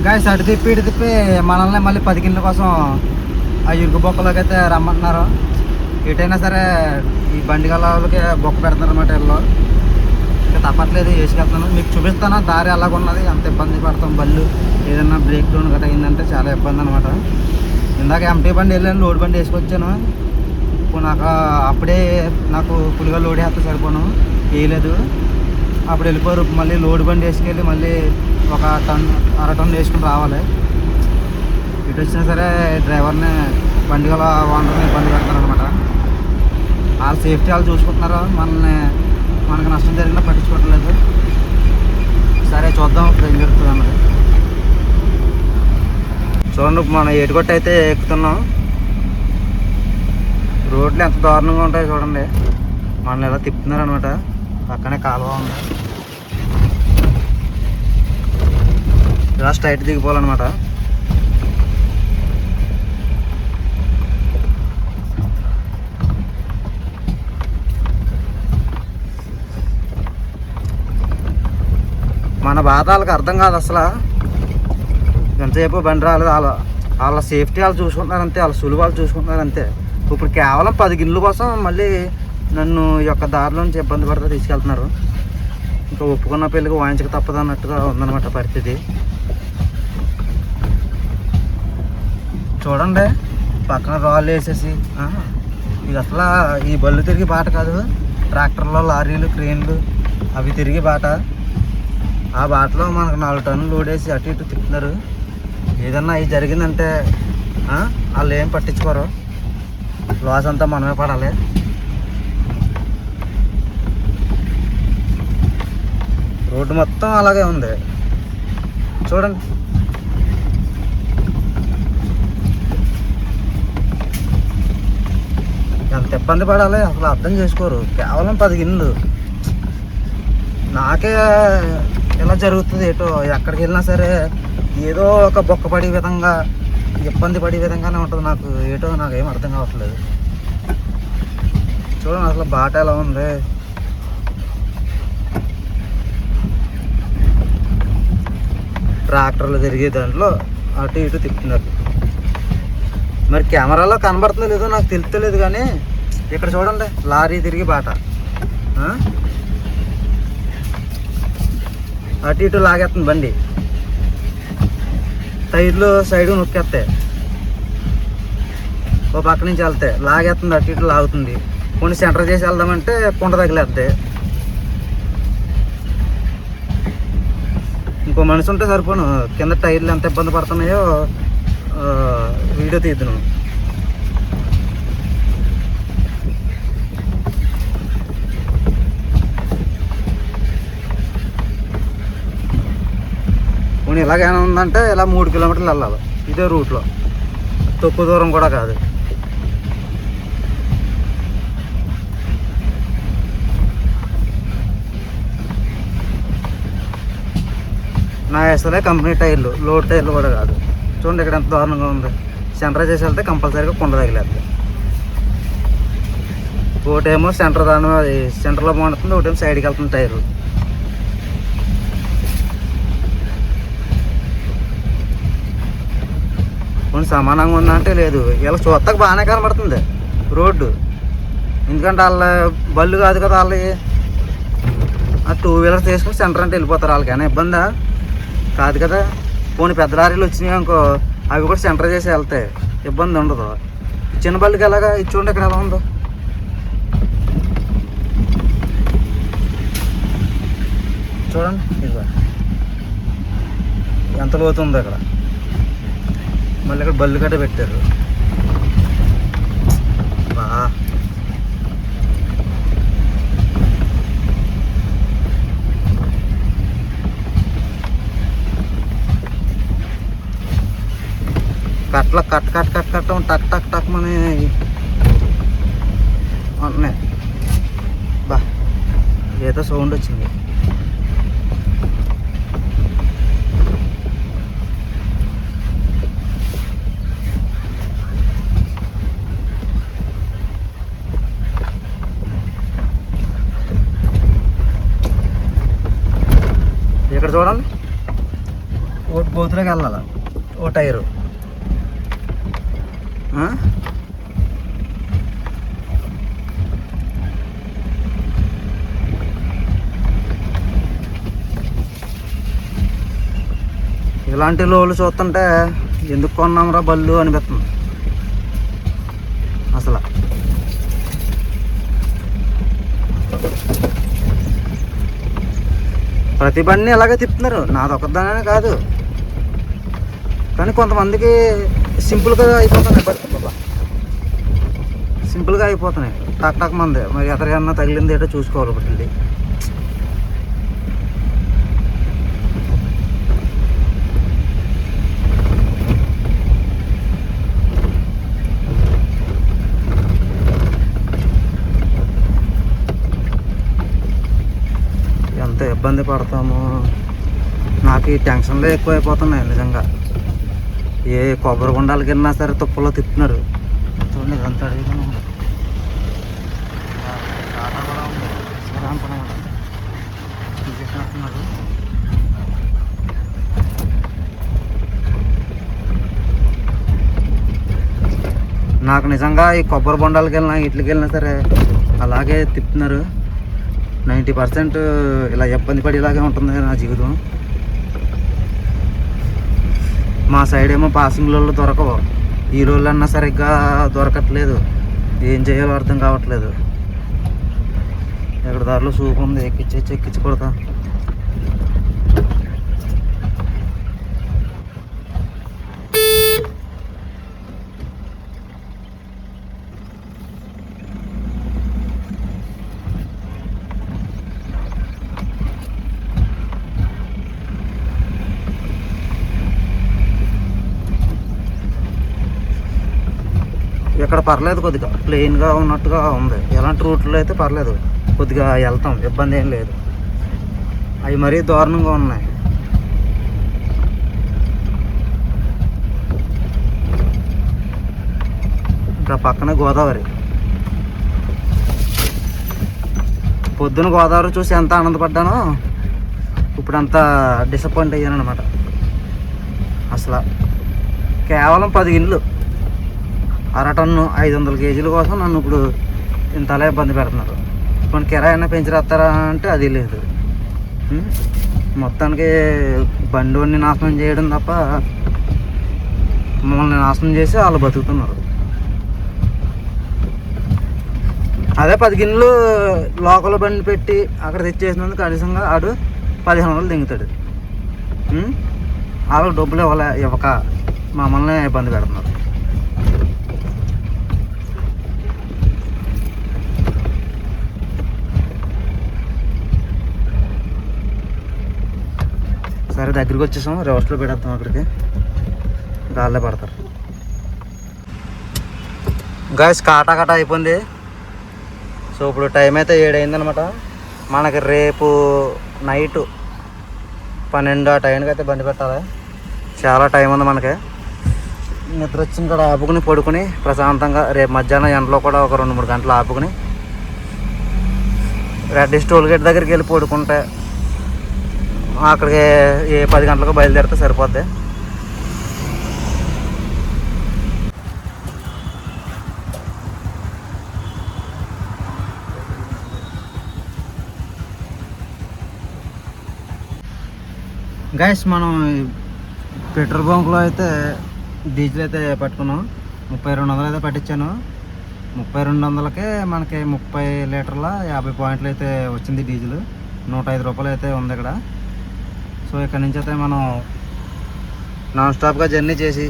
Guys అటు తిప్పి ఇటు తిప్పి మనల్ని మళ్ళీ 10 కింద కోసం ఆ ఇరుకు బొక్కలోకి అయితే రమ్మంటున్నారు. ఎటైనా సరే ఈ బండి గల వాళ్ళకి బొక్క పెడతారు అన్నమాట. వీళ్ళు ఇంకా తప్పట్లేదు, వేసుకెళ్తున్నాను. మీకు చూపిస్తాను దారి ఎలాగున్నది, అంత ఇబ్బంది పడతాం. బళ్ళు ఏదైనా బ్రేక్ డౌన్ గట్రా అయిందంటే చాలా ఇబ్బంది అనమాట. ఇందాక ఎంటీ బండి వెళ్ళాను, లోడ్ బండి వేసుకొచ్చాను. ఇప్పుడు అప్పుడే నాకు ఫుల్గా లోడ్ వేస్తే సరిపోను, వేయలేదు. అప్పుడు వెళ్ళిపోరు. మళ్ళీ లోడ్ బండి వేసుకెళ్ళి మళ్ళీ ఒక టన్ 1/2 టన్ వేసుకుని రావాలి. ఇటు వచ్చినా సరే డ్రైవర్ని బండి గల ఓనర్ని ఇబ్బంది పెడతారనమాట. వాళ్ళ సేఫ్టీ వాళ్ళు చూసుకుంటున్నారు, మనకు నష్టం జరిగినా పట్టించుకోవట్లేదు. సరే చూద్దాం ఇప్పుడు ఏం జరుగుతుంది అన్నది. చూడండి, మనం ఏటుకొట్టు అయితే ఎక్కుతున్నాం. రోడ్లు ఎంత దారుణంగా ఉంటాయో చూడండి. మనల్ని ఎలా తిప్పుతున్నారు అనమాట. పక్కనే కాలువ ఉంది, ఇలా స్ట్రైట్ దిగిపోవాలన్నమాట. మన బాధ వాళ్ళకి అర్థం కాదు అసలు. ఎంతసేపు బండి రాలేదు, వాళ్ళ సేఫ్టీ వాళ్ళు చూసుకుంటున్నారు అంతే, వాళ్ళ సులువు వాళ్ళు చూసుకుంటున్నారు అంతే. ఇప్పుడు కేవలం 10 గిన్నెల కోసం మళ్ళీ నన్ను ఈ యొక్క దారిలోంచి ఇబ్బంది పడితే తీసుకెళ్తున్నారు. ఇంకా ఒప్పుకున్న పెళ్ళికి వాయించక తప్పదు అన్నట్టుగా ఉందన్నమాట పరిస్థితి. చూడండి, పక్కన రాళ్ళు వేసేసి. ఇది అసలు ఈ బళ్ళు తిరిగి బాట కాదు, ట్రాక్టర్లో లారీలు క్రేన్లు అవి తిరిగి బాట. ఆ బాటలో మనకు 4 టన్నులు లోడ్ వేసి అటు ఇటు తిప్పుతున్నారు. ఏదన్నా ఇది జరిగిందంటే వాళ్ళు ఏం పట్టించుకోరు, లాస్ అంతా మనమే పడాలి. రోడ్డు మొత్తం అలాగే ఉంది చూడండి. ఎంత ఇబ్బంది పడాలి అసలు అర్థం చేసుకోరు. కేవలం 10 గిన్నెలు. నాకే ఇలా జరుగుతుంది. ఏటో ఎక్కడికి వెళ్ళినా సరే ఏదో ఒక బొక్క పడే విధంగా, ఇబ్బంది పడే విధంగానే ఉంటుంది నాకు. ఏటో నాకేం అర్థం కావట్లేదు. చూడండి అసలు బాట ఎలా ఉంది. ట్రాక్టర్లు తిరిగే దాంట్లో అటు ఇటు తిప్పుతున్నారు. మరి కెమెరాలో కనబడుతుందో లేదో నాకు తెలుస్తలేదు, కానీ ఇక్కడ చూడండి లారీ తిరిగి బాట. అటు ఇటు లాగేస్తుంది బండి, టైర్లు సైడు నొక్కేస్తాయి. ఓ పక్క నుంచి వెళ్తాయి, లాగేస్తుంది, అటు ఇటు లాగుతుంది. కొన్ని సెంటర్ చేసి వెళ్దామంటే కుండ తగిలేద్ది. ఇంకో మనిషి ఉంటే సరిపోను, కింద టైర్లు ఎంత ఇబ్బంది పడుతున్నాయో వీడియో తీద్దును. పోనీ ఇలాగైనా ఉందంటే ఇలా 3 కిలోమీటర్లు వెళ్ళాలి ఇదే రూట్లో, తక్కువ దూరం కూడా కాదు. నా వేస్తే కంపెనీ టైర్లు, లోడ్ టైర్లు కూడా కాదు. చూడండి ఇక్కడ ఎంత దారుణంగా ఉంది. సెంటర్ చేసి వెళ్తే కంపల్సరీగా కుండ తగిలేద్ది. ఒకటేమో సెంటర్ సెంటర్లో బాగుంటుంది, ఒకటేమో సైడ్కి వెళ్తుంది టైరు. కొన్ని సమానంగా ఉందంటే లేదు. ఇలా చూత్తకు బాగానే కనబడుతుంది రోడ్డు, ఎందుకంటే వాళ్ళ బళ్ళు కాదు కదా, వాళ్ళకి ఆ 2 వీలర్స్ తీసుకుని సెంటర్ అంటే వెళ్ళిపోతారు. వాళ్ళకైనా ఇబ్బందా కాదు కదా. పోనీ పెద్ద లారీలు వచ్చినాయి అనుకో, అవి కూడా సెంటర్ చేసి వెళ్తాయి, ఇబ్బంది ఉండదు. చిన్న బళ్ళకి ఎలాగా ఇచ్చుండే ఇక్కడ ఎలా ఉందో చూడండి. ఇదిగో ఎంత లోతు ఉందో ఇక్కడ. మళ్ళీ ఇక్కడ బళ్ళు గట్ట పెట్టారు. కట్ల కట్ కట్ కట్ కట్టం టక్ టక్ టక్ మని ఉన్నాయి. బా ఏదో సౌండ్ వచ్చింది. ఇక్కడ చూడండి ఒకటి గోతులోకి వెళ్ళాలి, ఓ టైరు. ఇలాంటి లోలు చూస్తుంటే ఎందుకు కొన్నాంరా బళ్ళు అనిపిస్తుంది అసలు. ప్రతి బండిని ఇలాగే తిప్పుతున్నారు, నాది ఒకదానే కాదు. కానీ కొంతమందికి సింపుల్గా అయిపోతున్నాయి, సింపుల్గా అయిపోతున్నాయి టక్ టక్ మంది. మరి ఎదరికన్నా తగిలింది ఏంటో చూసుకోవాలి ఒకటి. ఎంత ఇబ్బంది పడతాము. నాకు ఈ టెన్షన్లే ఎక్కువ అయిపోతున్నాయి నిజంగా. ఏ కొబ్బరి గుండాలకి వెళ్ళినా సరే తుప్పలో తిప్పుతున్నారు. చూడండి ఇదంతా అడిగిపోయినా ఉంది. కూడా ఉంది, తీసేసినట్టున్నారు. నాకు నిజంగా ఈ కొబ్బరి బొండాలకి వెళ్ళినా ఇట్లకి వెళ్ళినా సరే అలాగే తిప్పుతున్నారు. 90% ఇలా ఇబ్బంది పడి ఇలాగే ఉంటుంది నా జీవితం. మా సైడ్ ఏమో పాసింగ్ రోడ్లు దొరకవు, ఈ రోడ్లు అన్నా సరిగ్గా దొరకట్లేదు. ఏం చేయాలో అర్థం కావట్లేదు. ఎక్కడ దారిలో సూపు ఉంది, ఎక్కించి కొడతా. ఇక్కడ పర్లేదు, కొద్దిగా ప్లెయిన్గా ఉన్నట్టుగా ఉంది. ఎలాంటి రూట్లో అయితే పర్లేదు, కొద్దిగా వెళ్తాం, ఇబ్బంది ఏం లేదు. అవి మరీ దారుణంగా ఉన్నాయి. ఇంకా పక్కన గోదావరి. పొద్దున గోదావరి చూసి ఎంత ఆనందపడ్డానో ఇప్పుడు అంత డిసప్పాయింట్ అయ్యాను అనమాట. అసలు కేవలం 10 ఇండ్లు, అరటన్ను 500 కేజీల కోసం నన్ను ఇప్పుడు ఇంతలా ఇబ్బంది పెడుతున్నారు. కొన్ని కిరాయినా పెంచిరేస్తారా అంటే అది లేదు. మొత్తానికి బండిని నాశనం చేయడం తప్ప మమ్మల్ని నాశనం చేసి వాళ్ళు బతుకుతున్నారు. అదే 10 గిన్నెలు లోకల్ బండి పెట్టి అక్కడ తెచ్చేసినందుకు కనీసంగా ఆడు 1500 దింగుతాడు. వాళ్ళకి డబ్బులు ఇవ్వక మమ్మల్ని ఇబ్బంది పెడుతున్నారు. సరే దగ్గరికి వచ్చేసాం, రివర్స్లో పెడతాం. అక్కడికి గాల్లో పడతారు. గాయస్ కాటా అయిపోయింది. సో ఇప్పుడు టైం అయితే 7 అయిందనమాట. మనకి రేపు నైట్ 12 ఆ టైంకి అయితే బండి పెట్టాలి. చాలా టైం ఉంది మనకి. నిద్ర వచ్చిన కూడా ఆపుకుని పడుకుని ప్రశాంతంగా రేపు మధ్యాహ్నం ఎండలో కూడా ఒక 2-3 గంటలు ఆపుకుని రెడ్డిస్ టోల్ గేట్ దగ్గరికి వెళ్ళి పడుకుంటే అక్కడికి 10 గంటలకు బయలుదేరితే సరిపోద్ది. గైస్ మనం పెట్రోల్ బంక్లో అయితే డీజిల్ అయితే పట్టుకున్నాం. 3200 అయితే పట్టించాను. 3200కే మనకి 30 లీటర్ల 50 పాయింట్లు అయితే వచ్చింది డీజిల్. 105 రూపాయలు అయితే ఉంది ఇక్కడ. సో ఇక్కడ నుంచి అయితే మనం నాన్ స్టాప్గా జర్నీ చేసి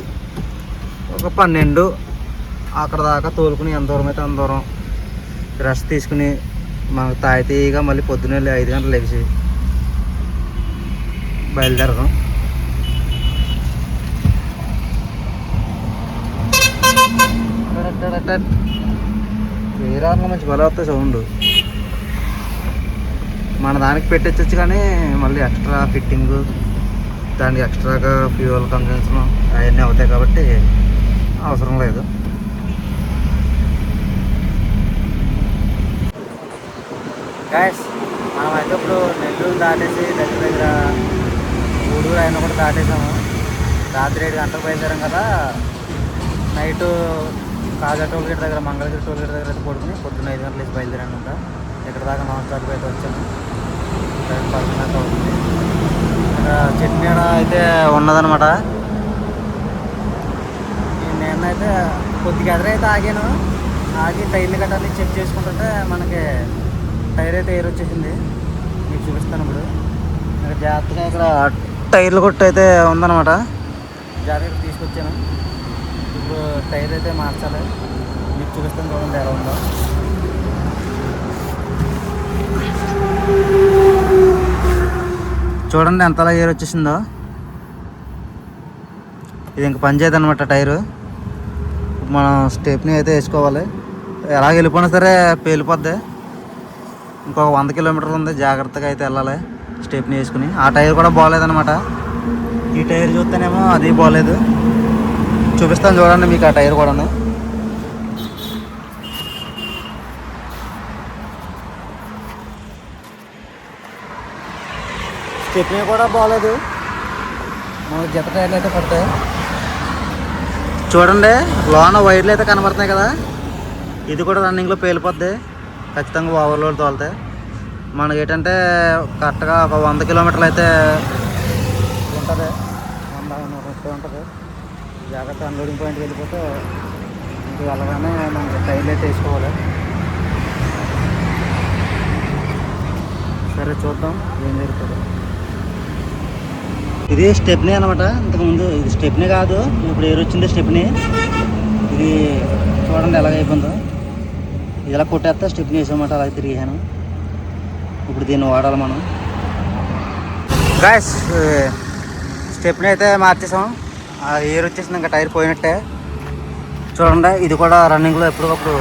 ఒక 12 అక్కడ దాకా తోలుకుని ఎంత దూరం అయితే అంత దూరం రెస్ట్ తీసుకుని మనకు తాయితీగా మళ్ళీ పొద్దున్న వెళ్ళి 5 గంటలు లెగిసి బయలుదేరదాం. వేరే మంచి బలం వస్తుంది సౌండ్. మన దానికి పెట్టచ్చు కానీ మళ్ళీ ఎక్స్ట్రా ఫిట్టింగ్, దానికి ఎక్స్ట్రాగా ఫ్యూయల్ కన్సంప్షన్ అవన్నీ అవుతాయి కాబట్టి అవసరం లేదు. గైస్ మనమైతే ఇప్పుడు నెల్లూరు దాటేసి దగ్గర గూడూరు అయినా కూడా దాటేసాము. రాత్రి 7 గంటలకు బయలుదేరాం కదా. నైటు కాజా టోల్గేట్ దగ్గర, మంగళగిరి టోల్గేట్ దగ్గర అయితే పడుకుని పొద్దున్న 5 గంటలు వేసి బయలుదేరాను అంట. ఇక్కడ దాకా నాన్ స్టాప్కి అయితే వచ్చాను. టైం 10 గంటలు అవుతుంది. ఇక్కడ చట్నీ అయితే ఉన్నదనమాట. నేనైతే కొద్దిగా ఎదురైతే ఆగాను. ఆగి టైర్లు గట్టాన్ని చెక్ చేసుకుంటుంటే మనకి టైర్ అయితే ఎయిర్ వచ్చేసింది. మీకు చూపిస్తాను ఇప్పుడు. ఇక్కడ జాగ్రత్తగా ఇక్కడ టైర్లు కొట్టు అయితే ఉందన్నమాట. జాగ్రత్తగా తీసుకొచ్చాను. ఇప్పుడు టైర్ అయితే మార్చాలి. మీకు చూపిస్తాను చూడండి ఎలా ఉందో. చూడండి ఎంతలా ఎయిర్ వచ్చేసిందో. ఇది ఇంక పనిచేయదు అనమాట టైరు. మనం స్టెప్ని అయితే వేసుకోవాలి. ఎలాగ వెళ్ళిపోయినా సరే పేలిపోద్ది. ఇంకొక 100 కిలోమీటర్లు ఉంది. జాగ్రత్తగా అయితే వెళ్ళాలి స్టెప్ని వేసుకుని. ఆ టైర్ కూడా బాగోలేదనమాట. ఈ టైర్ చూస్తేనేమో అది బాగోలేదు. చూపిస్తాను చూడండి మీకు ఆ టైర్ కూడా. స్టెప్ని కూడా బాగోలేదు. మనకు జత టైర్లు అయితే పడతాయి. చూడండి లోన వైర్లు అయితే కనబడుతున్నాయి కదా. ఇది కూడా రన్నింగ్లో పేలిపోద్ది ఖచ్చితంగా. ఓవర్లోడ్ తోలుతాయి. మనకి ఏంటంటే కరెక్ట్గా ఒక 100 కిలోమీటర్లు అయితే ఉంటుంది. 100-130 ఉంటుంది. జాగ్రత్త అన్లోడింగ్ పాయింట్కి వెళ్ళిపోతే ఇంటికి వెళ్ళగానే మనకి టైర్లు అయితే వేసుకోవాలి. సరే చూద్దాం ఏం జరుగుతుందో. ఇది స్టెప్నీ అనమాట. ఇంతకుముందు ఇది స్టెప్నీ కాదు, ఇప్పుడు ఎయిర్ వచ్చింది స్టెప్నీ. ఇది చూడండి ఎలాగైపోయిందో. ఇది ఇలా కొట్టేస్తే స్టెప్నీ వేసామన్నమాట. అలాగే తిరిగాను. ఇప్పుడు దీన్ని వాడాలి మనం. గాయస్ స్టెప్నీ అయితే మార్చేసాం. ఎయిర్ వచ్చేసింది, ఇంకా టైర్ పోయినట్టే. చూడండి ఇది కూడా రన్నింగ్లో ఎప్పటికప్పుడు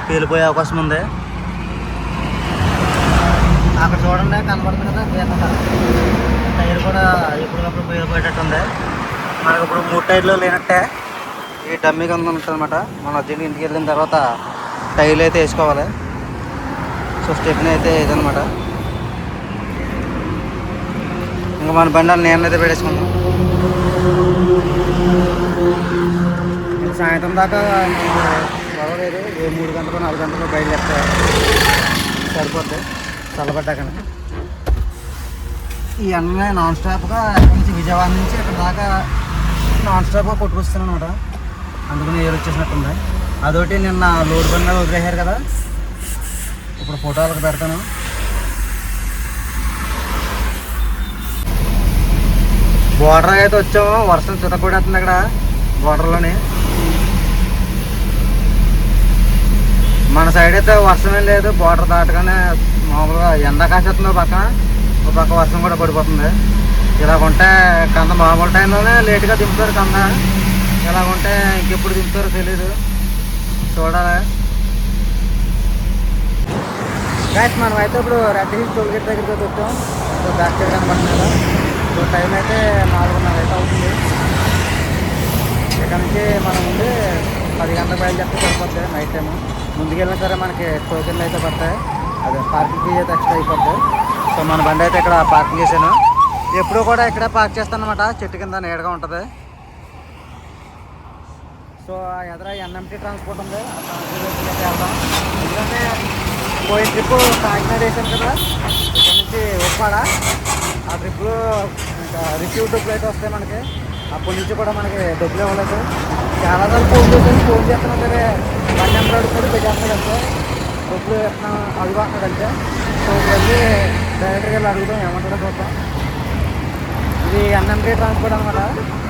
పేలిపోయే అవకాశం ఉంది. అక్కడ చూడండి కనబడుతుంది కదా టైర్ కూడా ఎప్పటికప్పుడు పేలిపోయేటట్టు ఉంది. మనకు ఇప్పుడు 3 టైర్లు లేనట్టే. ఈ డమ్మీ కింద ఉంటుంది అనమాట. మనం అర్జెంట్గా ఇంటికి వెళ్ళిన తర్వాత టైర్లు అయితే వేసుకోవాలి. సో స్టెప్నీ అయితే ఇదనమాట. ఇంకా మన బండి నేను అయితే పెట్టేసుకుందాం. సాయంత్రం దాకా పర్వాలేదు. 3 గంటలు 4 గంటలు బయలుదేరితే సరిపోద్ది చల్లబడ్డాక. ఈ అన్నీ నాన్ స్టాప్గా ఎక్కడి నుంచి విజయవాడ నుంచి ఇక్కడ దాకా నాన్ స్టాప్గా కొట్టుకొస్తాను అనమాట. అందుకని ఎయిర్ వచ్చేసినట్టుంది. అదొకటి నిన్న లోడ్ బండి మీద వదిలేశారు కదా. ఇప్పుడు ఫోటోలకు పెడతాను. బోర్డర్ అయితే వచ్చాము. వర్షం చితకూడేస్తుంది ఇక్కడ బోర్డర్లోని. మన సైడ్ అయితే వర్షం ఏం లేదు. బోర్డర్ దాటగానే మామూలుగా ఎండ కాసేస్తుంది. ఒక పక్క వర్షం కూడా పడిపోతుంది. ఇలాగుంటే కంద మామూలు టైంలోనే లేట్గా దింపుతారు కంద. ఇలాగుంటే ఇంకెప్పుడు దింపుతారో తెలీదు. చూడాలి. గాయస్ మనం అయితే ఇప్పుడు రెడ్ హిల్స్ టోల్గేట్ దగ్గరికి అయితే వచ్చాం. సో బ్యాక్ సైడ్ కనబడుతుంది. సో టైం అయితే 4:30 అయితే అవుతుంది. ఇక్కడ నుంచి మనం ముందు 10 గంటలకు బయలుదేరితే సరిపోతుంది. నైట్ టైము ముందుకెళ్ళినా సరే మనకి టోకెన్లు అయితే పడతాయి. అదే పార్కింగ్ ఫీ అయితే ఎక్స్ట్రా అయిపోద్ది. సో మన బండి అయితే ఇక్కడ పార్కింగ్ చేశాను. ఎప్పుడు కూడా ఇక్కడే పార్క్ చేస్తాను అనమాట. చెట్టు కింద నీడగా ఉంటుంది. సో ఎదుర ఎన్ఎంటీ ట్రాన్స్పోర్ట్ ఉంది. ఆ ట్రాన్స్పోర్ట్ వెళ్దాం. ఎందుకంటే పోయిన ట్రిప్ కాకినాడ వేసాను కదా, ఇక్కడ నుంచి ఉప్పాడ. ఆ ట్రిప్లో ఇంకా రిసీవ్ డబ్బులు అయితే వస్తాయి మనకి. అప్పటి నుంచి కూడా మనకి డబ్బులు ఇవ్వలేదు. చాలా సార్లు ఫోన్ చేస్తున్నా సరే బండి నెంబర్ అడుగుతాడు పెట్టేస్తాడంటే డబ్బులు ఎట్లా అడుగుతున్నాడంటే. సో వెళ్ళి డైరెక్ట్గా వెళ్ళి అడుగుతాం ఏమంటాడో చూద్దాం. ఇది ఎన్ఎంటీ ట్రాన్స్పోర్ట్ అనమాట.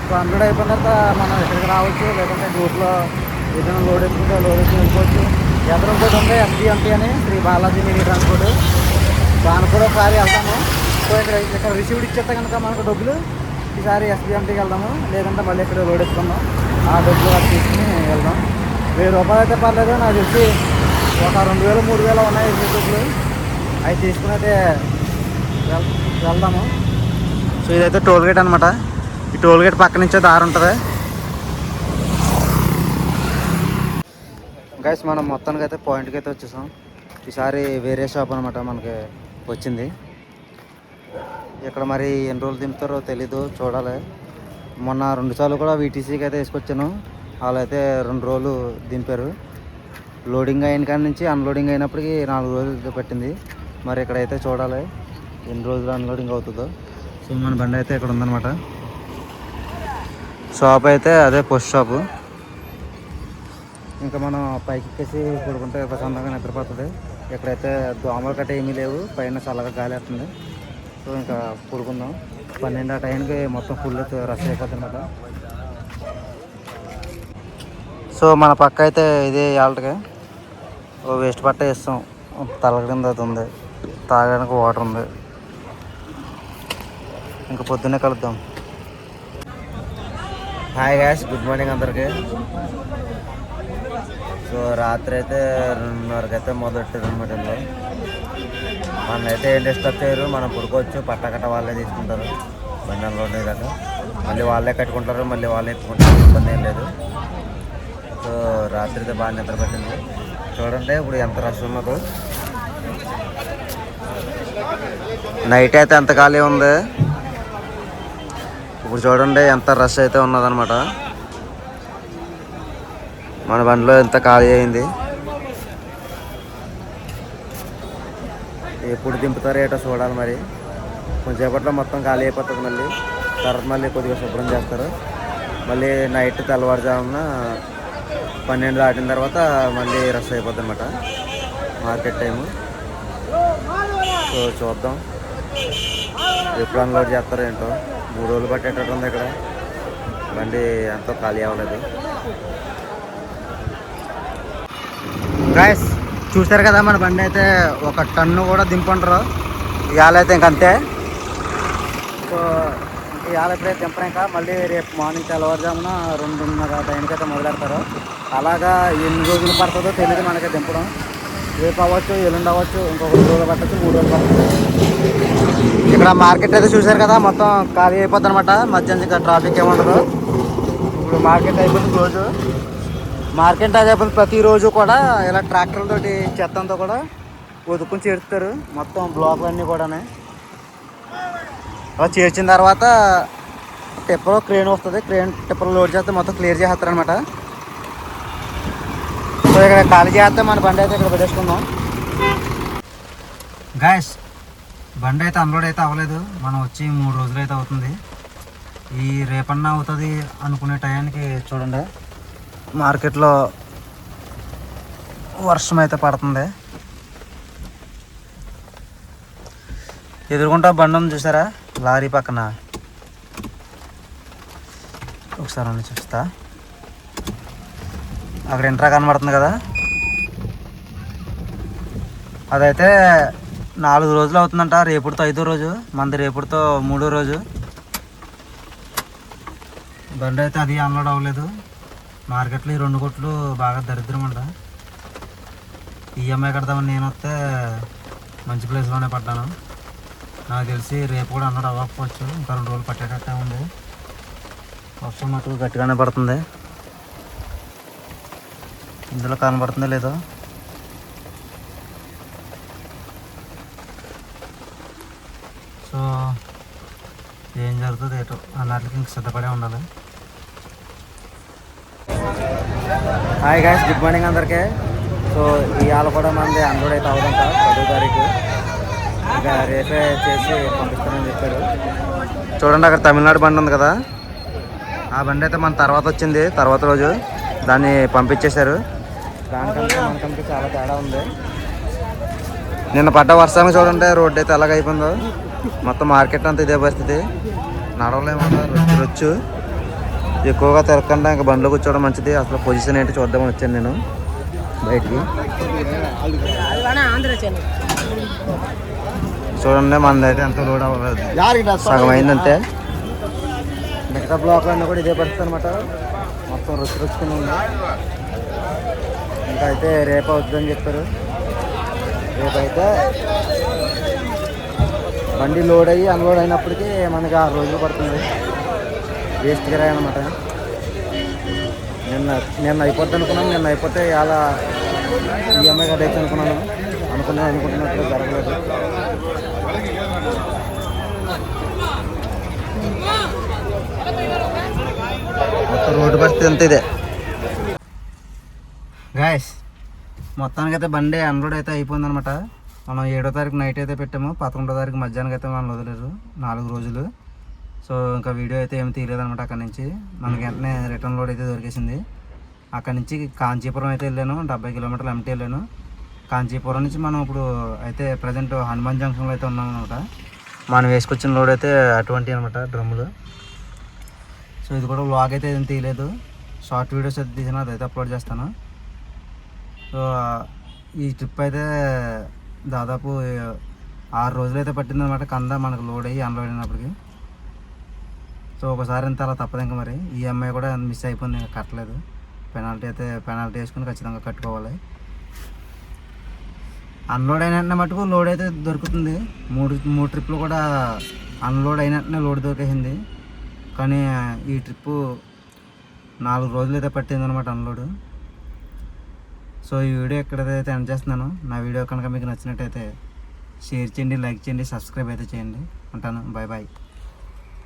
సో అన్లోడ్ అయిపోయిన తర్వాత మనం ఇక్కడికి రావచ్చు. లేకుంటే రూట్లో ఏదైనా లోడ్ వేసుకుంటే లోడ్ వేసుకుని వెళ్ళిపోవచ్చు. ఎదురు ఇంకోటి ఉంది ఎస్బీఎంటీ అని, శ్రీ బాలాజీ మినీ ట్రాన్స్పోర్ట్. దానికి కూడా ఒకసారి వెళ్తాము. సో ఇక్కడ రిసీవ్డ్ ఇచ్చేస్తే కనుక మనకు డబ్బులు ఈసారి ఎస్బీఎంటీకి వెళ్దాము. లేదంటే మళ్ళీ ఇక్కడ లోడ్ వేసుకుందాం. ఆ డబ్బులు అది తీసుకుని వెళ్దాం. 1000 రూపాయలు అయితే పర్లేదు. నాకు తెలిసి ఒక 2000 3000 ఉన్నాయి డబ్బులు. అవి తీసుకుని అయితే వెళ్దాము. సో ఇదైతే టోల్గేట్ అనమాట. ఈ టోల్గేట్ పక్క నుంచే దారి ఉంటుంది. గైస్ మనం మొత్తానికి అయితే పాయింట్కి అయితే వచ్చేసాం. ఈసారి వేరే షాప్ అనమాట మనకి వచ్చింది. ఇక్కడ మరి ఎన్ని రోజులు దింపుతారో తెలీదు, చూడాలి. మొన్న 2 సార్లు కూడా వీటీసీకి అయితే వేసుకొచ్చాను. వాళ్ళు అయితే 2 రోజులు దింపారు. లోడింగ్ అయిన కాడి నుంచి అన్లోడింగ్ అయినప్పటికీ 4 రోజులు పట్టింది. మరి ఇక్కడైతే చూడాలి ఎన్ని రోజులు అన్లోడింగ్ అవుతుందో. సో మన బండి అయితే ఇక్కడ ఉందన్నమాట. షాప్ అయితే అదే పోస్ట్ షాపు. ఇంకా మనం పైకి ఎక్కేసి పడుకుంటే ప్రశాంతంగా నిద్రపోతుంది. ఇక్కడైతే దోమలు కట్ట ఏమీ లేవు, పైన చల్లగా గాలి వస్తుంది. సో ఇంకా పడుకుందాం. 12 ఆ టైంకి మొత్తం ఫుల్ రష్ అయిపోతుంది అన్నమాట. సో మన పక్క అయితే ఇదే ఆల్ట్గా ఓ వేస్ట్ పట్ట వేస్తాం. తల కింద అది ఉంది, తాగడానికి వాటర్ ఉంది. ఇంకా పొద్దున్నే కలుద్దాం. హాయ్ గాయ్స్, గుడ్ మార్నింగ్ అందరికీ. సో రాత్రి అయితే 2:30కి అయితే మొదలెట్టారు అనమాట. ఇందులో మనైతే ఏం డిస్టర్బ్ చేయరు, మనం పడుకోవచ్చు. పట్టకట్ట వాళ్ళే తీసుకుంటారు. బండి అన్లోడ్ అయ్యాక మళ్ళీ వాళ్ళే కట్టుకుంటారు, మళ్ళీ వాళ్ళే ఎత్తుకుంటారు. ఇబ్బంది ఏం లేదు. సో రాత్రి అయితే బాగా నిద్ర పట్టింది. చూడండి ఇప్పుడు ఎంత రష్ ఉన్నదో. నైట్ అయితే ఎంత ఖాళీ ఉంది, ఇప్పుడు చూడండి ఎంత రష్ అయితే ఉన్నదన్నమాట. మన బండిలో ఎంత ఖాళీ అయింది. ఎప్పుడు దింపుతారో ఏటో చూడాలి. మరి కొంచెంసేపట్లో మొత్తం ఖాళీ అయిపోతుంది. మళ్ళీ తర్వాత మళ్ళీ కొద్దిగా శుభ్రం చేస్తారు. మళ్ళీ నైట్ తెల్లవారుజామున 12 దాటిన తర్వాత మళ్ళీ రష్ అయిపోద్ది అనమాట మార్కెట్ టైము. సో చూద్దాం ఎప్పుడు అన్లోడ్ చేస్తారో ఏంటో. 3 రోజులు పట్టేటట్టు ఉంది. ఇక్కడ బండి ఎంతో ఖాళీ అవ్వలేదు. గాయస్ చూసారు కదా, మన బండి అయితే 1 టన్ను కూడా దింపంటారు. ఇవాళ అయితే ఇంకంతే. సో ఇవాళ ఎప్పుడైతే దింపరాక మళ్ళీ రేపు మార్నింగ్ తెల్లవారుజామున 2:30 టైంకి అయితే మొదలెడతారు. అలాగా ఎన్ని రోజులు పడుతుందో తెలియదు మనకి దింపడం. రేపు అవ్వచ్చు, ఎల్లుండి అవ్వచ్చు, ఇంకొక 2 రోజులు పట్టచ్చు, 3 రోజులు పడుతుంది. ఇక్కడ మార్కెట్ అయితే చూసారు కదా, మొత్తం ఖాళీ అయిపోద్ది అనమాట. మధ్యాహ్నం ఇంకా ట్రాఫిక్ ఏముండదు. ఇప్పుడు మార్కెట్ అయిపోతుంది రోజు. మార్కెట్ అయిపోతుంది ప్రతిరోజు కూడా ఇలా ట్రాక్టర్లతోటి చెత్త అంతా కూడా ఒదుకుని చేరుస్తారు. మొత్తం బ్లాక్లు అన్నీ కూడా అలా చేర్చిన తర్వాత టిప్పర్ క్రేన్ వస్తుంది. క్రేన్ టిప్పర్ లోడ్ చేస్తే మొత్తం క్లియర్ చేస్తారు అనమాట. సో ఇక్కడ ఖాళీ చేస్తే మన బండి అయితే ఇక్కడ పెట్టేసుకుందాం. గాయస్ బండి అయితే అన్లోడ్ అయితే అవ్వలేదు. మనం వచ్చి 3 రోజులు అయితే అవుతుంది. ఈ రేపన్నా అవుతుంది అనుకునే టయానికి చూడండి మార్కెట్లో వర్షం అయితే పడుతుంది. ఎదురుకుంటా బండి ఉంది చూసారా, లారీ పక్కన. ఒకసారి అన్నీ చూస్తా. అక్కడ ఇంట్రా కనబడుతుంది కదా, అదైతే 4 రోజులు అవుతుందంట. రేపుడితో 5వ రోజు, మనది రేపుడితో 3వ రోజు. బండి అయితే అది అన్లోడ్ అవ్వలేదు. మార్కెట్లో ఈ 2 కొట్లు బాగా దరిద్రం అంట. ఈఎంఐ కడదామని నేను వస్తే మంచి ప్లేస్లోనే పడ్డాను. నాకు తెలిసి రేపు కూడా అన్లోడ్ అవ్వకపోవచ్చు, ఇంకా 2 రోజులు పట్టేటట్టే ఉంది. వర్షం మటుకు గట్టిగానే పడుతుంది. ఇందులో కనబడుతుందో లేదో. సో ఏం జరుగుతుంది ఏటో అన్నట్లకి ఇంక సిద్ధపడే ఉండాలి. హాయ్ గాయ్స్, గుడ్ మార్నింగ్ అందరికీ. సో ఇవాళ కూడా మనది అన్లోడ్ అయితే అవుదంట 10వ తారీఖు. ఇంకా రేపే చేసి పంపిస్తానని చెప్పారు. చూడండి అక్కడ తమిళనాడు బండి ఉంది కదా, ఆ బండి అయితే మన తర్వాత వచ్చింది. తర్వాత రోజు దాన్ని పంపించేశారు. దానికంటే మనకంటే చాలా తేడా ఉంది. నిన్న పడ్డ వర్షానికి చూడండి రోడ్డు అయితే ఎలాగ అయిపోయిందో. మొత్తం మార్కెట్ అంతా ఇదే పరిస్థితి. నడవలేమన్నా రొచ్చు. ఎక్కువగా తిరగకుండా ఇంకా బండ్లో కూర్చోవడం మంచిది. అసలు పొజిషన్ ఏంటి చూద్దామని వచ్చాను నేను బయటికి. చూడండి మనది అయితే ఎంత లోడ్ అవ్వలేదు, సగం అయిందంతే. మిగతా బ్లాక్లో అన్నీ కూడా ఇదే పరిస్థితి అనమాట. మొత్తం రుచుకుని ఉంది. ఇంకా అయితే రేపు అవుతుందని చెప్పారు. రేపైతే బండి లోడ్ అయ్యి అన్లోడ్ అయినప్పటికీ మనకి 6 రోజులు పడుతుంది. వేస్ట్గా అనమాట. నిన్న అయిపోద్ది అనుకున్నాను. నిన్న అయిపోతే ఇలా ఈఎంఐ కట్టేసి అనుకున్నట్లు జరగలేదు. మొత్తం రోడ్డు పరిస్థితి అంత ఇదే గాయస్. మొత్తానికైతే బండి అన్లోడ్ అయితే అయిపోయిందనమాట. మనం 7వ తారీఖు నైట్ అయితే పెట్టాము, 11వ తారీఖు మధ్యాహ్నం అయితే మనం వదిలేరు 4 రోజులు. సో ఇంకా వీడియో అయితే ఏమి తీయలేదనమాట. అక్కడి నుంచి మనకి వెంటనే రిటర్న్ లోడ్ అయితే దొరికేసింది. అక్కడి నుంచి కాంచీపురం అయితే వెళ్ళాను, 70 కిలోమీటర్లు ఎంటీ వెళ్ళాను. కాంచీపురం నుంచి మనం ఇప్పుడు అయితే ప్రజెంట్ హనుమాన్ జంక్షన్లో అయితే ఉన్నాం అనమాట. మనం వేసుకొచ్చిన లోడ్ అయితే అటువంటి అనమాట డ్రమ్ములు. సో ఇది కూడా వ్లాగ్ అయితే ఏం తీయలేదు, షార్ట్ వీడియోస్ అయితే తీసిన అదైతే అప్లోడ్ చేస్తాను. సో ఈ ట్రిప్ అయితే దాదాపు 6 రోజులు అయితే పట్టిందనమాట కంద మనకు లోడ్ అయ్యి అన్లోడ్ అయినప్పటికి. సో ఒకసారి అంతా అలా తప్పదు ఇంకా. మరి ఈఎంఐ కూడా మిస్ అయిపోయింది, ఇంకా కట్టలేదు. పెనాల్టీ వేసుకుని ఖచ్చితంగా కట్టుకోవాలి. అన్లోడ్ అయిన మటుకు లోడ్ అయితే దొరుకుతుంది. మూడు ట్రిప్లు కూడా అన్లోడ్ అయినట్టునే లోడ్ దొరికేసింది. కానీ ఈ ట్రిప్పు 4 రోజులు అయితే పట్టింది అనమాట అన్లోడ్. సో ఈ వీడియో ఎక్కడైతే ఎండ్ చేస్తున్నాను. నా వీడియో కనుక మీకు నచ్చినట్టయితే షేర్ చేయండి, లైక్ చేయండి, సబ్స్క్రైబ్ అయితే చేయండి. ఉంటాను, బాయ్ బాయ్.